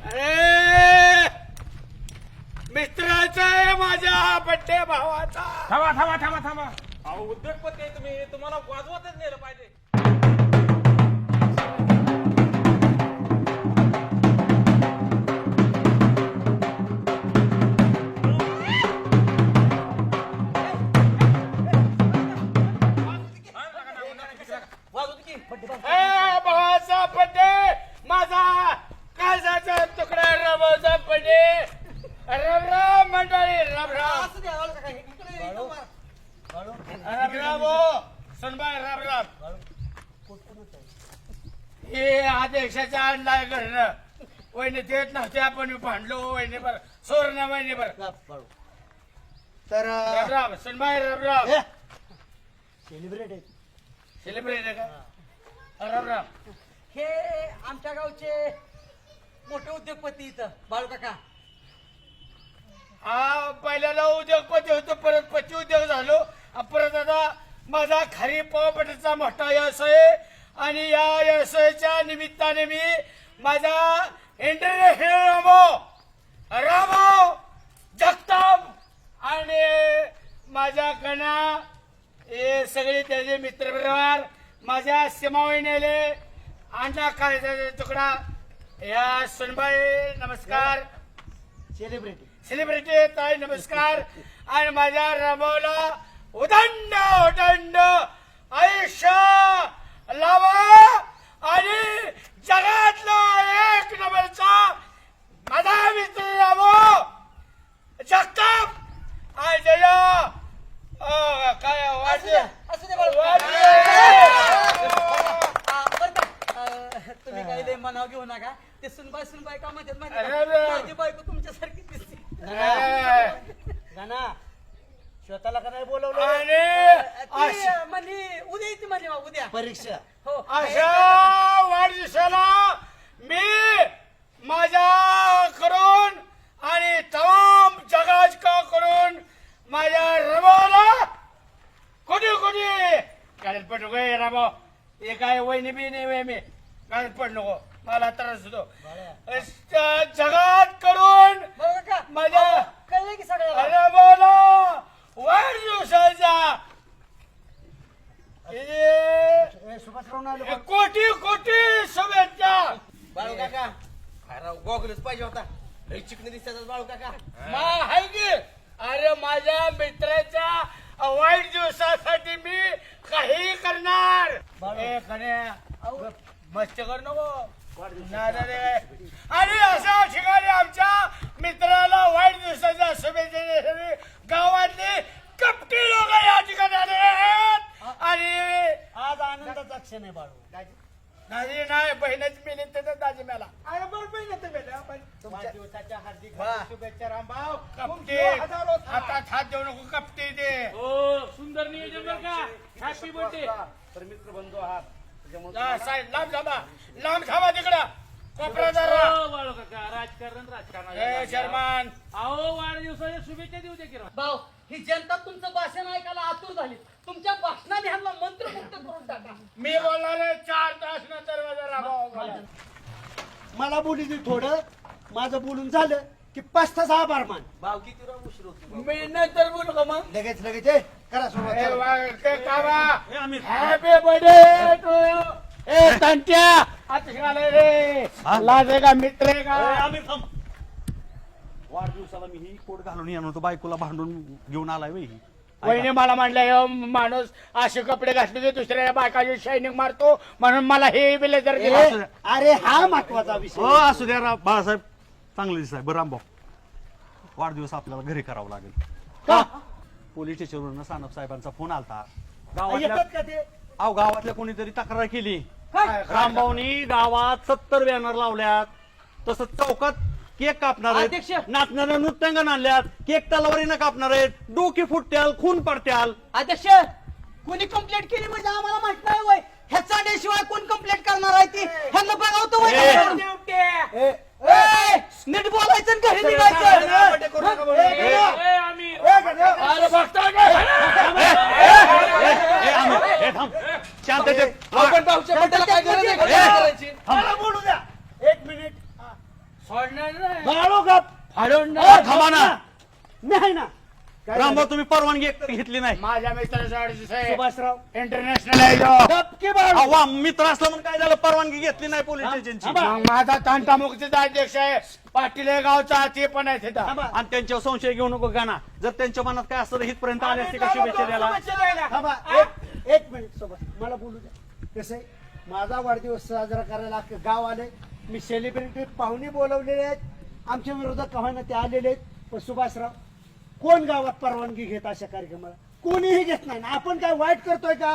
अरे मित्राचा आहे माझ्या बड्डे भावाचा. थांबा थांबा थांबा थांबा. अहो उद्योगपती आहे तुम्ही, तुम्हाला वाजवतच नेलं पाहिजे. भावाचा बड्डे, माझा काळजाचा तुकडा रबाचा बड्डे. राम राम मंडळी, राम राम. राम राम हो सुनबाई, राम राम. हे आदेशाच्या आणलाय घरनं. वहिनी देत नव्हते, आपण भांडलो वहिनी बर, सोर वहिनी बर. तर राम राम सुनबाई, राम राम. सेलिब्रेट आहे. सेलिब्रेट आहे का? राम राम. हे आमच्या गावचे मोठे उद्योगपती इथं बाळू काका. हा पहिल्याला उद्योगपती होतो, परत पती उद्योग झालो, परत आता माझा खारी पावपटाचा मोठा व्यवसाय आहे. आणि या व्यवसायाच्या निमित्ताने मी माझा इंटरनॅशनल रामो जगताप आणि माझ्या कणा हे सगळे त्याचे मित्रपरिवार, माझ्या सीमावहिनीले अण्णा काळजाचा तुकडा, या सुनबाई नमस्कार. सेलिब्रिटी सेलिब्रिटी ताई नमस्कार. आणि माझ्या रमवला उदंड उदंड आयुष्य लावा आणि जगातला एक नंबरचा माझा मित्र रामो जगताप आणि जया काय वाटले असू दे बाळू बरं का, तुम्ही काही लय मनाव घेऊ नका. ते सुनबाई का म्हणतात माहिती आहे का? माझी बायको तुमच्यासारखी दिसते. गाना स्वतःला का नाही बोलवलं? आणि ती म्हणे उद्या येते म्हणे बा, उद्या परीक्षा हो. अशा वाढदिवसाला मी माझ्या करून आणि तमाम जगाच्या करून माझ्या रमाला कोणी कोणी काढत पड नको राबा. हे काय वहिनी बी नाही वय मी काढत पड नको, मला त्रास होतो. जगात करून बरं का माझ्या कळलं की सगळ्याला. रमाला वाढदिवसाच्या सुभाषराव आलो. कोटी कोटी शुभेच्छा. बाळू काका अरे गॉगलच पाहिजे होता. लय चिकन दिसतात बाळू काका. हाय की अरे माझ्या मित्राच्या वाईट दिवसासाठी मी काही करणार. ए कन्या मस्त कर नको. आणि अशा ठिकाणी आमच्या मित्राला वाईट दिवसाच्या शुभेच्छा देणारी गावातली कपटी लोक या ठिकाणी आले आहेत. आणि आज आनंदाचा क्षण आहे बाळू. दाजी नाही बहिणच मिळेल तर दाजी मला अरे बरं बहिणी तर आपण वाढदिवसाच्या हार्दिक शुभेच्छा रामभाऊ. कपटी हातात हात देऊ नको कपटी दे. हो सुंदर नियोजन बरं का. Happy birthday. तर मित्र बंधू आहात साहेब लांब थांबा तिकडं कोपऱ्यात जरा. हो, बाळू काका राजकारण ए शर्मान अहो वाढदिवसाच्या शुभेच्छा देऊ दे की राव. भाऊ ही जनता तुमचं भाषण ऐकायला आतुर झाली. तुमच्या भाषणाने ह्यांना मंत्रमुक्त करून टाका. मी बोलणार आहे 4 तास नंतर मला बोलू दे थोडं. माझं बोलून झालं की 5 तास आभार मान. भाऊ किती वेळा उशीर होतो. मी नंतर बोलू का मग? लगेच लगेच ए, करा सुरुवात. हॅपी बर्थडे टू ए तंट्या आता शिकायला रे लाज आहे का मित्र आहे का? वाढदिवसाला मी ही कोट घालून येणार होतो, बायकोला भांडून घेऊन आलाय वही. वहिनी मला म्हणलं माणूस असे कपडे घातले की दुसऱ्या बायकाची शायनिंग मारतो म्हणून मला हे ब्लेझर दिलं. अरे हा महत्वाचा हो विषय. असू द्या बाळासाहेब, चांगलं दिसत बरं रामभाऊ. वाढदिवस आपल्याला घरी करावा लागेल. का? पोलीस स्टेशनवरून सानप साहेबांचा फोन आलता. येतात का ते? अहो गावातल्या कोणीतरी तक्रार केली. काय? रामभाऊनी गावात 70 बॅनर लावल्यात. तसंच चौकात केक कापणार अध्यक्ष. आहेत, नाचणाऱ्या नृत्यांगण आणल्यात, केक तलवारीनं कापणार आहेत, डोकी फुटत्याल, खून पडत्याल. अध्यक्ष कोणी कंप्लेंट केली म्हणजे आम्हाला माहित नाही वय. ह्याचा शिवाय कोण कंप्लेंट करणार आहे ती ह्यांना बघावतो वय. नीट बोलायचं आणि घरी निघायचं. अरे बघता का? शांततेत आपण भाऊच्या बड्डेला काय गरज आहे का करायची? मला बोलू द्या 1 मिनिट. फोडणार नाही बाळो गप फाडून थांबा ना नाही ना काय रामभाऊ तुम्ही परवानगी एकतर घेतली नाही माझ्या मित्राचा वाढदिवस आहे सुभाषराव इंटरनॅशनल आहे तो. गप की बाळो अव्वा मित्र असला म्हणून काय झालं परवानगी घेतली नाही पोलीस स्टेशनची मग माझा तांटा मुक्तीचा अध्यक्ष आहे पाटील हे गावचा ते पण आहे तिथं थांबा. आणि त्यांच्यावर संशय घेऊ नको गाना जर त्यांच्या मनात काय असतं तर इथपर्यंत आले असते का शुभेच्छा द्यायला थांबा, एक मिनिट सोबत मला बोलू द्या कसं आहे माझा वाढदिवस साजरा करायला अख्खं गाव आले मी सेलिब्रिटी पाहुणे बोलवलेले आहेत आमच्या विरोधात कव्हाना ते आलेले आहेत पण सुभाषराव कोण गावात परवानगी घेत अशा कार्यक्रमाला कोणीही घेत नाही ना आपण काय वाईट करतोय का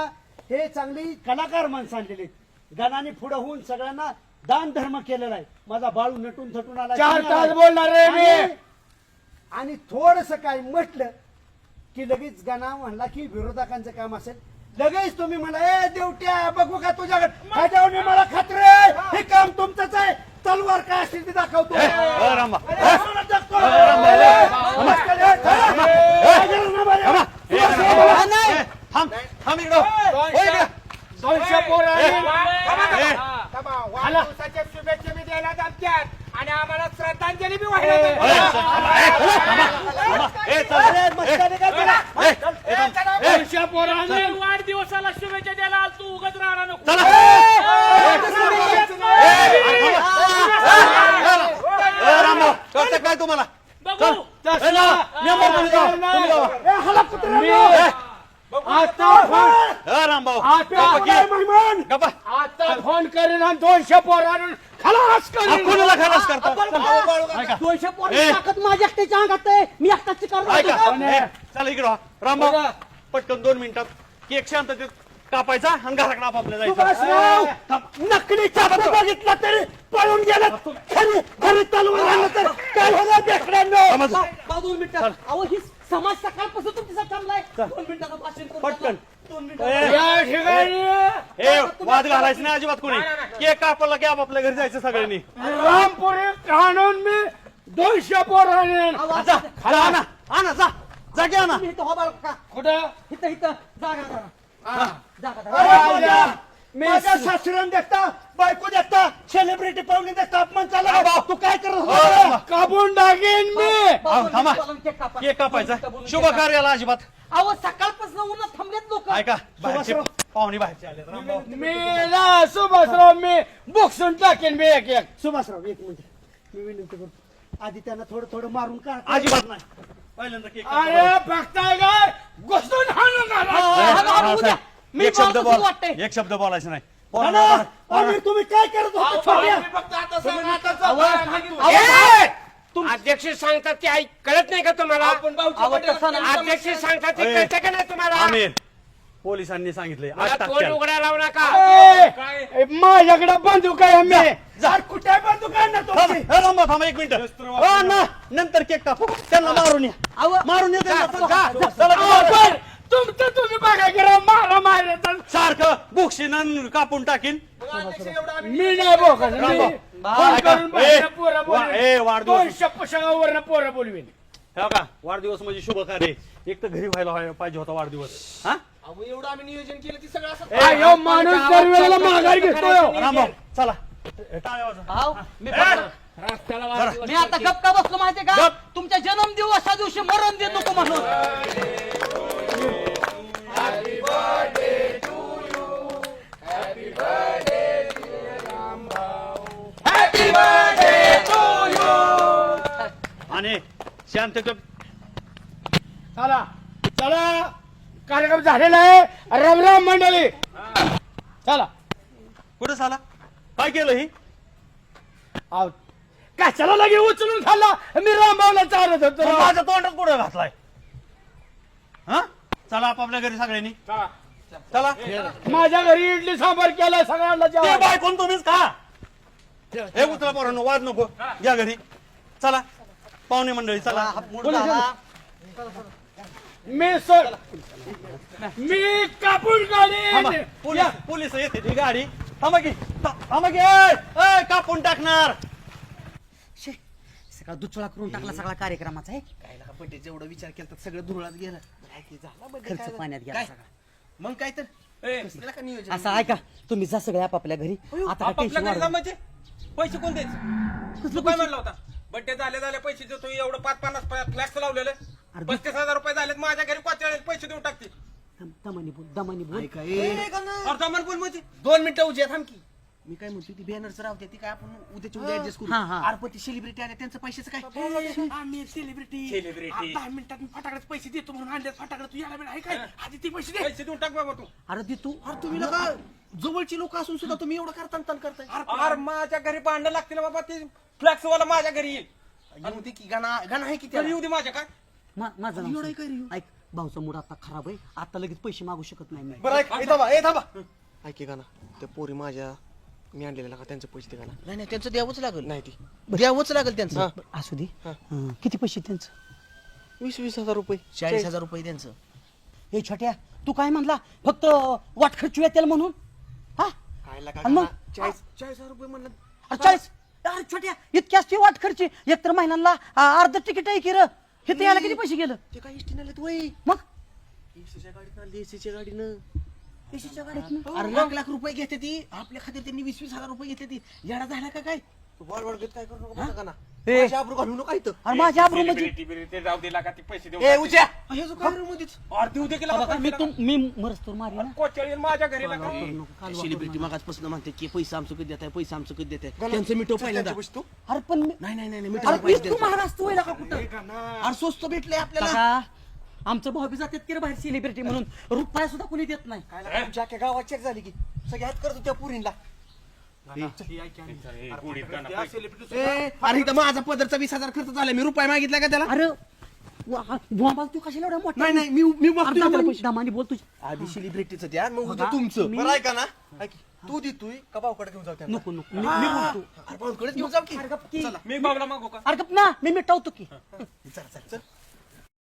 हे चांगली कलाकार माणसं आणलेली आहेत गाण्याने पुढे होऊन सगळ्यांना दान धर्म केलेला आहे माझा बाळू नटून थटून आला 4 तास बोलणार आहे मी आणि थोडस काय म्हटलं की लगेच गाणं म्हणला की विरोधकांचं काम असेल लगेच तुम्ही म्हणा ए देवट्या बघू का तुझ्याकडे ह्याच्यावर मला खात्री आहे हे काम तुमचंच आहे तलवार काय असेल ती दाखवतो रामभाऊ थांब थांब इकडं हो इकडं. 200 पोरं आणि वाढदिवसाच्या शुभेच्छा मी द्यायला जमत्यात आणि आम्हाला श्रद्धांजली बी व्हायला ए, चल. 200 पोरं आणि वाढदिवसाला शुभेच्छा द्यायला आल तू उगाच राहणार नको रामभाऊ कळतं काय तुम्हाला बघू ए, लावा. मेंबर तुम्ही जावा. तुम्ही जावा. रामभाऊ गप्पा. आता फोन करीन आणि 200 पोरं आणून खलास आप करीन कोणाला खलास करता ऐका. 200 पोरं ए. ताकद माझ्या एकट्याच्या अंगात आहे मी एकटाच ऐका करतो ए, चला इकडं व्हा. रामभाऊ पटकन 2 मिनिटात केक शांततेत कापायचा आणि घराकडे आपापल्या जायचं सुभाषराव नकली चाकू बघितला तरी पळून गेला घरी घरी तलवार आणलं तर काय होणार बेकड्यांनो 2 मिनिटं अहो ही समाज सकाळपासून तुमच्यासाठी थांबलाय 2 मिनिटाचं भाषण करू पटकन. नका. 2 मिनिटं या ठिकाणी ए वाद घालायचं नाही अजिबात कोणी केक कापला की आपापल्या घरी जायचं सगळ्यांनी रामपुरी आणून मी 200 पोरं आणीन जा जा आणा आणा जा जा घ्या ना तुम्ही इथं होबाळ का कुठं इथं जागा करा जागा अरे करा. राजा, माझ्या सासऱ्यान देखता बायको देखता सेलिब्रिटी पाहुणे देखता अपमान चालला तू काय करत होता कापून टाकीन मी बाजूला थांबा. बोलून केक कापा. केक कापायचा बोलून शुभ केक कापा. कार्याला अजिबात अहो सकाळपासून उन्हात थांबलेत लोक ऐका बाहेरचे पाहुणे बाहेरचे आले रामभाऊ मी ना सुभाषराव मी बुकसून टाकेन मी एक सुभाषराव एक मिनिट मी विनंती करतो आधी त्यांना थोडं थोडं मारून का अजिबात नाही पहिल्यांदा केक अरे बघताय काय घुसून हाणून आला. हा, उद्या. मी एक शब्द बोलतो बोल असं वाटतंय. एक शब्द बोलायचं नाही आणि तुम्ही काय करत होता छोट्या? अध्यक्ष सांगतात ते ऐक कळत नाही का तुम्हाला अहो, तसं नाही. अध्यक्ष सांगतात ते ए, कळतं का नाही तुम्हाला आमिर पोलिसांनी सांगितले मला 8 तोंड टक्क्याला. उघडायला लावू नका माझ्याकडे बंदूक आहे मी अरे कुठे बंदूक आहे ना थांब, तुमची ए, रामभाऊ थांबा 1 मिनिट ना नंतर केक कापू त्यांना मारून या अहो, मारून या त्यांना. जा. चला, चला. तुमचं तुम्ही बघा गेला मारा मारत सारखं बुकशीन कापून टाकीन मी नाही बोकत रामभाऊ. फोन ऐका. करून बाहेरनं ए, पोरं वाढदिवस. 200 पुस्तकावरनं पोरं बोलवीन हो का वाढदिवस म्हणजे शुभ कार्य एक तर घरी व्हायला पाहिजे होता वाढदिवस हा एवढं आम्ही नियोजन केलं ती सगळं असं अयो माणूस दरवेळेला माघार घेतोय रामभाऊ चला टाळ्या वाजवा. अहो, मी रस्त्याला वाजवा. मी आता गप्पा बसलो माहितीये का तुमच्या जन्म दिवसा दिवशी मरण देत नको म्हणून आणि शांततेत चला चला कार्यक्रम झालेला आहे रामराम मंडळी चला कुठं झाला काय केलं ही आव. कशाला लगे उचलून खाल्ला मी रामभाऊला चालत होतो माझ्या तोंडात कुठं घातलाय हा चला आपापल्या घरी सगळ्यांनी चला माझ्या घरी इडली सांबार केलाय सगळ्यांना ते जेवण. बायकोन तुम्हीच खा हे उतरा पोरांनो वाद नको घ्या घरी चला पाहुणे मंडळी चला मी मी कापून थांबा. काढीन पोलीस येते ती गाडी थांबा की थांबा की ए, कापून टाकणार सगळा दुचोळा करून टाकला सगळा कार्यक्रमाचा आहे बड्डेचा एवढा विचार केला तर सगळं धुळात गेलं खर्च पाण्यात गेला सगळा मग काय तर कसलं का नियोजन असं ऐका तुम्ही जा सगळे आपापल्या घरी आता काय आपापल्या टेन्शन घरी जा वाढवू म्हणजे पैसे कोण द्यायचे तू काय म्हणला होता बड्डे झाले पैसे देतो एवढं 5-50 फ्लॅक्स लावलेलं 35,000 रुपये झालेत माझ्या घरी 45 पैसे देऊन टाकते दमानी बोल दमानी बोल ऐका ए अर्धा मन बोल म्हणजे 2 मिनिटं उद्या थांब की मी काय म्हणतो ती बॅनरच राहते ती काय आपण उद्याची उद्या ऍडजस्ट करू हा, हा. अरे पण ती सेलिब्रिटी आल्या त्यांचं पैशाचं काय आम्ही सेलिब्रिटी Celebrity. 10 मिनिटात मी फटाकड्यात पैसे देतो म्हणून आणले फटाकडे तू यायला वेळ आहे काय आधी ती पैसे दे पैसे देऊन टाक बाबा तू अरे दे तू अरे तुम्ही नका जवळची लोक असून सुद्धा तुम्ही एवढं करता तन करताय अरे माझ्या घरी भांडण लागतील बाबा ते फ्लॅक्स वाला माझ्या घरी येईल येऊ दे की गाणं आहे की तर त्याला येऊ दे माझ्या काय माझं नाव एवढं सांग. काय रे? ऐक भाऊचा मूड आता खराब आहे आता लगेच पैसे मागू शकत नाही मी बरं ऐक ए थांबा ऐक गाणं त्या पोरी माझ्या मी आणलेल्या का त्यांचे पैसे ते गाणं नाही नाही त्यांचं द्यावंच लागेल नाही ती द्यावंच लागेल त्यांचं बरं, असू दे किती पैसे त्यांचं 20,000 रुपये 40,000 रुपये त्यांचं हे छोट्या तू काय म्हणला फक्त वाट खर्च येतील म्हणून हा काय लागा आणि मग? 40,000 रुपये म्हणलं अरे 40 अरे छोट्या इतकी असते वाट खर्च एकतर महिन्याला अर्ध तिकीट आहे की र हे तर यायला किती पैसे गेलं ते काय इष्टी नाही वय मग एसीच्या गाडीनं आली एसीच्या गाडीनं पैशाच्या गाडीत अरे लाख रुपये घेते ती आपल्या खात्यात त्यांनी 20,000 रुपये घेते ती येडा झाला का काय तू बडबड घेत काय करू नको बरं का ना ए. माझ्या आबरू घालू नको इथं अरे माझ्या आबरू म्हणजे Celebrity जाऊ दे लागा ते पैसे देऊन ए टाकते. उज्या हे जो काय रे मध्येच अरे देऊ दे की लागा मी पैसे लागा. मी मरस तर मारी ना कोचळी माझ्या घरी लागा सेलिब्रिटी मागासपासून म्हणते की पैसा आमचं कधी देताय पैसा आमचं कधी देताय त्यांचं मिठो पहिल्यांदा अरे पण नाही अरे मिठो प्लीज तू महाराज तू का कुठं अरे स्वस्त भेटले आपल्याला काका, आमचं भाऊ बी जातात की रे बाहेर सेलिब्रिटी म्हणून रुपया सुद्धा कोणी देत नाही तुमच्या अख्ख्या गावात चेक झाली की सगळे हात करतो त्या पुरीला गुढीत गाणं पैसे. अरे इथं माझा पदरचा 20,000 खर्च झाला मी रुपये मागितला का त्याला अरे बुवा तू कशाला एवढा मोठा नाही मी मागतोय त्याला पैसे. दमानी बोल तुझी आधी सेलिब्रिटीचं द्या मग उद्या तुमचं बरं ऐका ना ऐक, तू देतोय का भाऊकडे घेऊन जाऊ त्यांना? नको नको मी बोलतो अरे भाऊकडे घेऊन जाऊ की अरे गप्प की. मी बाबला मागू का अरे गप्प ना मी मिटवतो की चल